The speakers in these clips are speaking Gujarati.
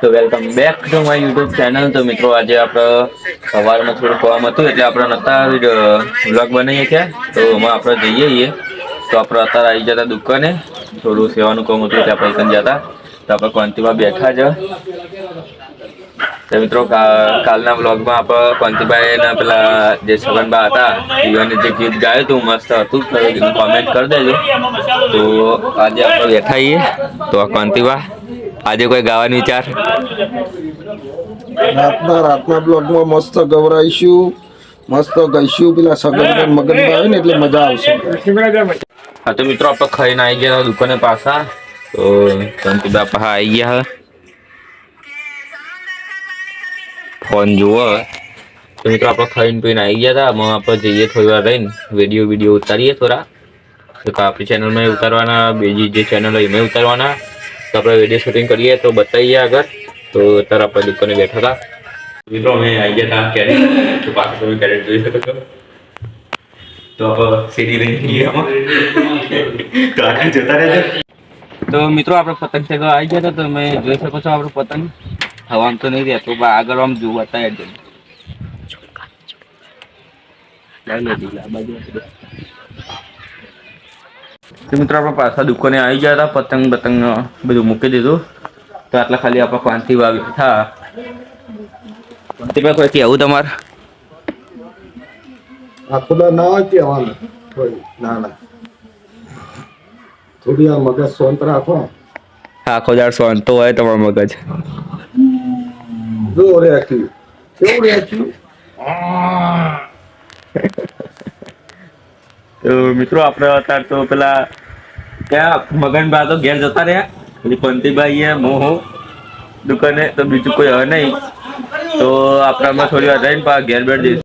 તો welcome back to my YouTube channel. તો મિત્રો આજે આપણે સવારમાં થોડું કામ હતું એટલે આપણે નતા વ્લોગ બનાવીએ કે તો એમાં આપણે જઈએ તો આપણે અત્યારે આવી જતા દુકાને થોડું સેવાનું કામ હતું ત્યાં પૈસા જતા તો આપણે કોંતીમાં બેઠા જ. તો મિત્રો કાલના વ્લોગમાં આપણે કોંતીભાઈ ના પેલા જે છગનબા હતા એને જે ગીત ગાયું હતું મસ્ત હતું, કોમેન્ટ કરી દેજો. તો આજે આપણે બેઠા છીએ તો કોંતીબા આજે કોઈ ગાવાનો વિચાર? રાતના બ્લોગમાં મસ્ત ગવરાઈશું, મસ્ત ગઈશું. પેલા સગન મગન આવે ને એટલે મજા આવશે. હા તો મિત્રો આપણે ખાઈને આવી ગયા દુકાને પાછા. તો કોંતીબા પાછા આવી ગયા ફોન જુઓ. તો મિત્રો આપણે ખાઈને પીને આવી ગયા હતા. એમાં આપણે જઈએ થોડી વાર રહીને વિડીયો ઉતારીએ થોડા. તો આપણી ચેનલમાં ઉતારવાના, બીજી જે ચેનલ હોય એમાં ઉતારવાના. તો આપણે વિડીયો શૂટિંગ કરીએ તો બતાવીએ આગળ. તો અત્યારે આપણે દુકાને બેઠા હતા. મિત્રો અમે આવી ગયા હતા કેરેટ. તો પાછું તમે કેરેટ જોઈ શકો છો. તો આપણે સીડી લઈને જઈએ તો આગળ જતા રહેજો. તો મિત્રો આપણે પતંગ ચગાવવા આવી ગયા હતા. તો તમે જોઈ શકો છો આપણું પતંગ હવામાં તો નહીં રહેતો, આગળ આમ જોવું બતાવી તો મિત્રો આપણે પાછા દુકાને આવી ગયા હતા. પતંગ બધું મૂકી દીધું. તો આટલા ખાલી આપણે પાંચથી બેઠા. પાંચથી કોઈ આવું તમારે આખુદા ના હોય કહેવાનું. ના ના, થોડી આ મગજ શાંત રાખો. આખો દાડ શાંત હોય તમારો મગજ. જો રેખ્યું કેવું રેખ્યું. તો મિત્રો આપણે અત્યારે તો પેલા ક્યાં મગનબા તો ઘેર જતા રહ્યા. એટલે પંતીભાઈ મોહો દુકાને. તો બીજું કોઈ હવે નહીં. તો આપણામાં થોડી વાર રહીને પા ઘેર બેઠ જઈશું.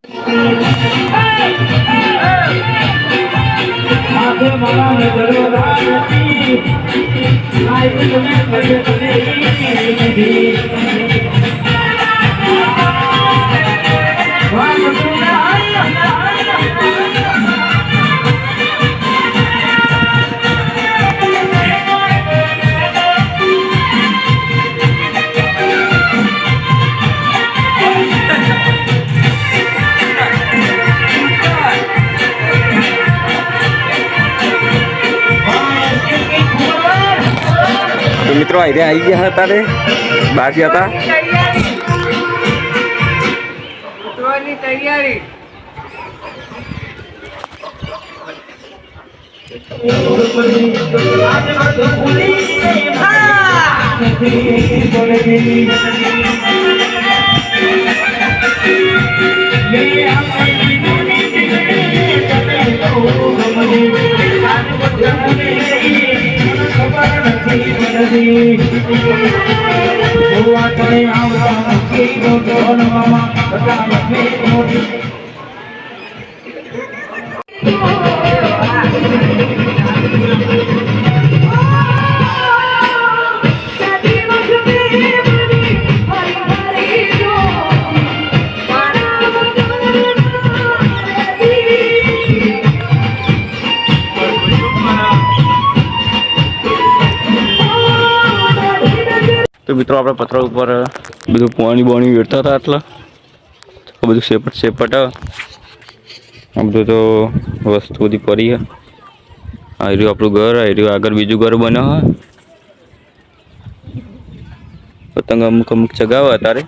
તો મિત્રો આઈડિયા આવી ગયા હતા તારે બહાર ગયા હતા. તૈયારી તો મિત્રો આપણે પથરા ઉપર બધું પાણી વેરતા હતા. આટલા બધું સેપટ આ બધું તો વસ્તુ બધી પડી. આ રહ્યું આપણું ઘર, આ રહ્યું આગળ બીજું ઘર બને હોય. પતંગ અમુક ચગાવે અત્યારે.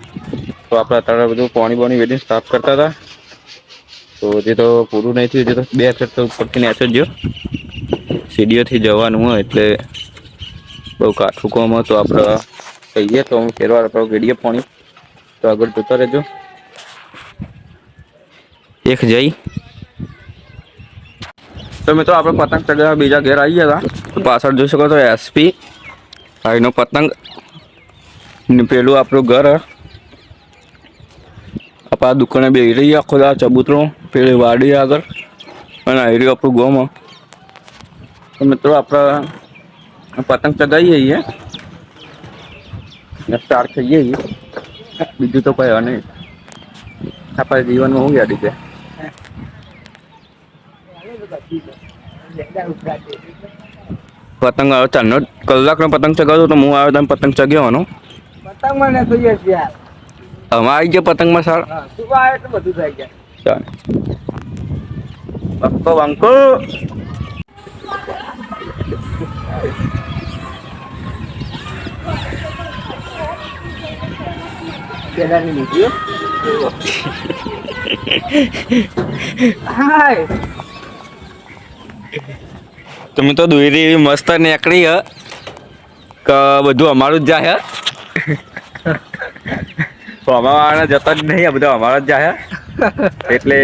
તો આપણે અત્યારે બધું પાણી વેરીને સાફ કરતા હતા. તો હજી તો પૂરું નહીં થયું. હજી તો 2 ફેર તો ઉપરથી નેચો જ સીડીઓથી જવાનું હોય એટલે બહુ કાઠું કામ હતું. આપણે કહીએ તો હું ફેરવાર આપણો વેડીએ પાણી. તો આગળ જતા રહેજો. એક જઈ તો મિત્રો આપણે પતંગ ચગાવવા બીજા ઘેર આવી ગયા હતા. તો પાછળ જોઈ શકો તો એસપી ભાઈનો પતંગ ને પેલું આપણું ઘર. આપણા દુકાને બે રહી આખો દા ચબૂતરો પેલી વાડી આગળ અને આવી રહ્યું આપણું ગોમાં. તો મિત્રો આપણે પતંગ ચગાવીએ છીએ, સ્ટાર્ટ થઈએ છીએ. બીજું તો કોઈ નહીં. આપણે જીવનમાં હું યાદ છે. પતંગ આવે ચાલનો કલાકનો પતંગ ચગાવતો તો હું આવ્યો તમે પતંગ ચગાવવાનો પતંગમાં ને જોઈએ છે યાર. અમારે આવી ગયો પતંગમાં સાળ હા, તું આવે એટલે બધું થઈ જાય. બંકો બંકો કેદારની લીધી હો. હાય. તમે તો દોરી એવી મસ્ત નીકળી હ કે બધું અમારું જ જાય અમારા જતા જ નહીં આ બધા અમારા જ જાય એટલે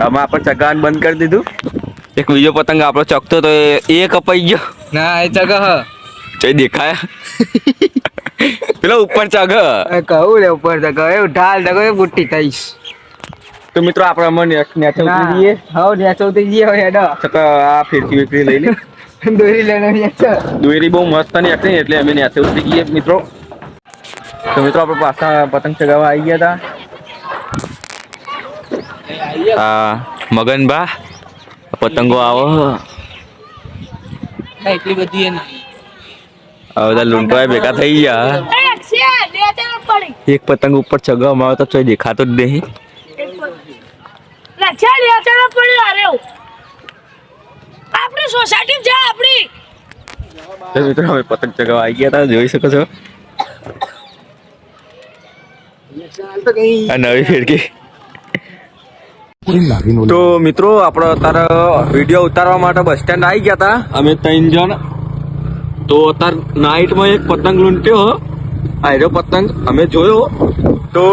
અમે આપણે ચગાન બંધ કરી દીધું. એક બીજો પતંગ આપણો ચકતો તો એ કપાઈ ગયો. ના એ ચગ હ. જઈ દેખાયા પેલો ઉપર ચગ. કહું રે ઉપર ચગ એવું ઢાલ ચગ એ બુટ્ટી થઈશ. તો મિત્રો આપણે અમને નેચે ઉતરી જઈએ. હા નેચો ઉતરી જઈએ હવે હેડો. છતાં આ ફિરકી વિરકી લઈ લે. દોરી લઈને નેચો. દોરી બહુ મસ્ત નીકળી એટલે અમે નેચે ઉતરી ગઈએ મિત્રો. તો મિત્રો આપણે પાછા પતંગ ચગાવવા આવી ગયા હતા. મગનબા પતંગો આવો એટલી બધી હવે બધા લૂંટવાય ભેગા થઈ ગયા. એક પતંગ ઉપર ચગાવવામાં આવે તો કોઈ દેખાતો જ નહીં. આપણી સોસાયટી છે આપણી. તો મિત્રો અમે પતંગ ચગાવવા આવી ગયા હતા જોઈ શકો છો. આ નવી ફિરકી. તો મિત્રો આપણે અત્યારે વિડીયો ઉતારવા માટે બસ સ્ટેન્ડ આવી ગયા હતા અમે 3 જણ. તો અત્યારે નાઇટમાં એક પતંગ લૂંટ્યો આયરો પતંગ અમે જોયો. તો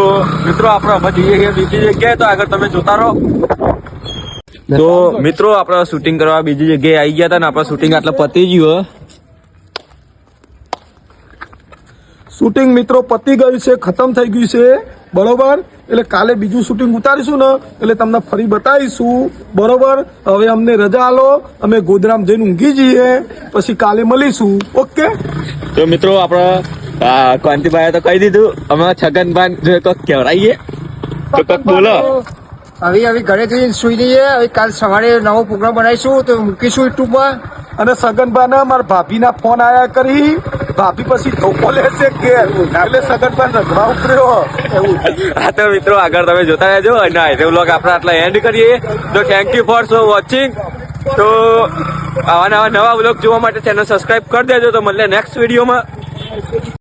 મિત્રો આપણે અમે જઈએ છીએ બીજી જગ્યાએ તો આગળ તમે જોતા રહો. તો મિત્રો આપણે શૂટિંગ કરવા બીજી જગ્યાએ આવી ગયા હતા ને આપણે શૂટિંગ આટલે પતી ગયું. શૂટિંગ મિત્રો પતી ગયું છે, ખતમ થઈ ગયું છે, બરોબર. એટલે કાલે બીજું શૂટિંગ ઉતારીશું ને એટલે તમને ફરી બતાવીશું, બરોબર. હવે અમને રજા આલો, અમે ગોધરામ જઈને ઊંઘી જઈએ, પછી કાલે મળીશું. ઓકે. તો મિત્રો આપણે કાંતિભાઈએ તો કહી દીધું અમે છગનભાઈ જો કંઈક કહેવડાવીએ તો કંઈક બોલો. હવે ઘરે જઈને સુઈ જઈએ. હવે કાલ સવારે નવો પ્રોગ્રામ બનાવીશું તો મૂકીશું યુટ્યુબમાં. અને સગનભાઈ મારા ભાભીના ફોન આયા કરી, ભાભી પછી ધોકો લેશે કે એટલે સગનભાઈ રખડા ઉતર્યો એવું. હા તો મિત્રો આગળ તમે જોતા રહેજો અને આ વ્લોગ આપણે આટલા એન્ડ કરીએ. તો થેન્ક યુ ફોર વોચિંગ. તો આવા નવા વ્લોગ જોવા માટે ચેનલ સબસ્ક્રાઇબ કરી દેજો. તો મળીએ નેક્સ્ટ વિડીયોમાં.